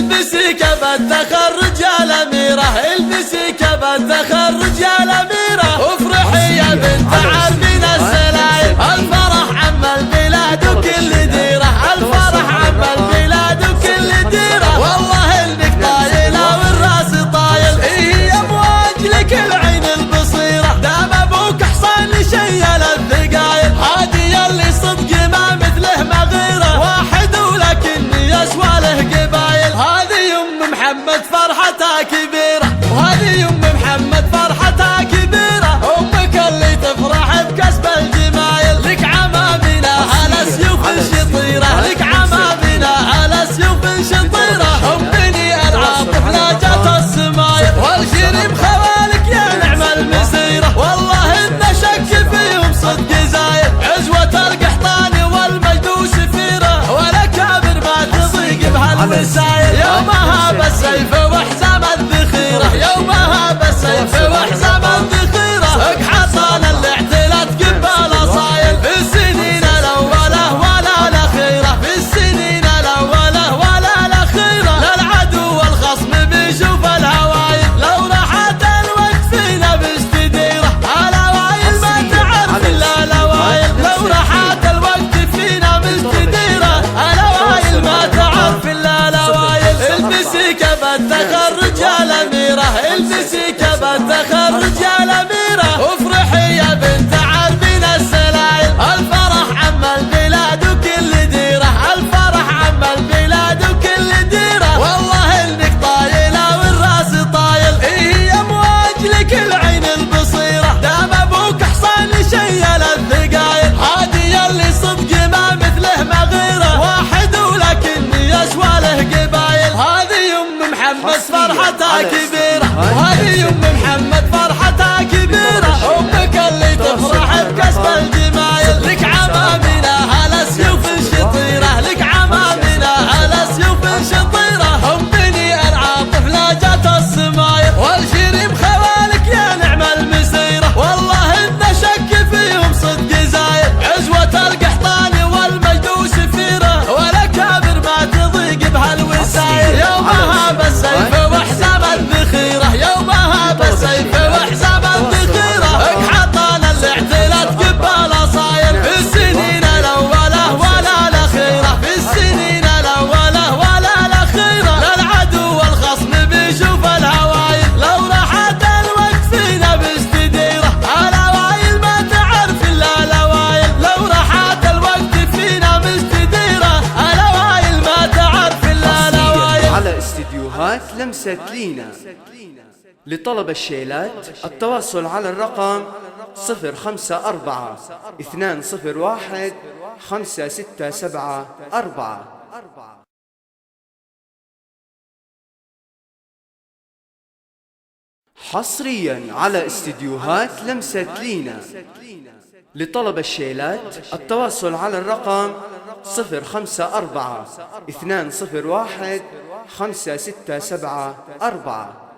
البسي كف التخرج يا الأميرة، البسي كف التخرج يا الأميرة، وافرحي يا بنت عربين السلايل، الفرح عم البلاد وكل ديرة، الفرح عم البلاد وكل ديرة، والله انك طايلة والراس طايل، هي امواج لك العين البصيرة، دام ابوك حصان شيل الثقايل، هادي اللي صدق ما مثله مغيرة، واحد ولكني اسوى له قبايل، هذه ام محمد فرحتها كبيرة، وهذه ام محمد فرحتها كبيرة، امك اللي تفرح بكسب الجمايل، لك عمامنا على سيوف شطيرة، لك عمامنا على سيوف شطيرة، ام بني العاطف لا جات السمايل، والشريم خوالك يا نعم المسيرة، والله ان شك فيهم صدق زايد، عزوة القحطاني والمجد وسفيرة، ولا كابر ما تضيق بهالوسايل، يومها بالسيف وحزام الذخيرة، يومها بالسيف وحزام الذخيرة، اقحطان الاعتلات قبال اصايل، في السنين الاولى ولا الاخيرة، في السنين الاولى ولا الاخيرة، للعدو والخصم بيشوف الهوايل، لو راحت الوقت فينا بستديره، الاوايل ما تعرف الا الاوايل، لو راحت الوقت فينا بستديره، الاوايل ما تعرف الا الاوايل، البسي كف التخرج يا الأميرة، البسي كف التخرج يا الأميرة، وافرحي يا بنت عربين السلايل، الفرح عم البلاد وكل ديرة، الفرح عم البلاد وكل ديرة، والله انك طايلة والراس طايل، هي امواج لك العين البصيرة، دام ابوك حصان شيل الثقايل، هادي اللي صدق ما مثله مغيرة، واحد ولكني اسوى له قبايل، هذه ام محمد فرحتها كبيرة، وهذه ام محمد فرحتها كبيرة، امك اللي تفرح بكسب الجمايل، لك عمامنا على سيوف شطيرة، لك عمامنا على سيوف شطيرة، ام بني العاطف لا جات السمايل، والشريم خوالك يا نعم المسيرة، والله ان شك فيهم صدق زايد، عزوة القحطاني والمجد وسفيرة، ولا كابر ما تضيق بهالوسايل، يومها بالسيف وحزام الذخيرة، يومها بالسيف وحزام الذخيرة، اقحطان الاعتلات قبال اصايل، في السنين الاولى ولا الاخيرة، في السنين الاولى ولا الاخيرة، للعدو والخصم بيشوف الهوايل، لو راحت الوقت فينا بستديره، الاوايل ما تعرف الا الاوايل، لو راحت الوقت فينا بستديره، الاوايل ما تعرف الا الاوايل. على استديوهات لمسة لينا. لطلب الشيلات التواصل على الرقم 054 201 567 4. حصريا على استديوهات لمسة لينا. لطلب الشيلات التواصل على الرقم 054 201 567 4.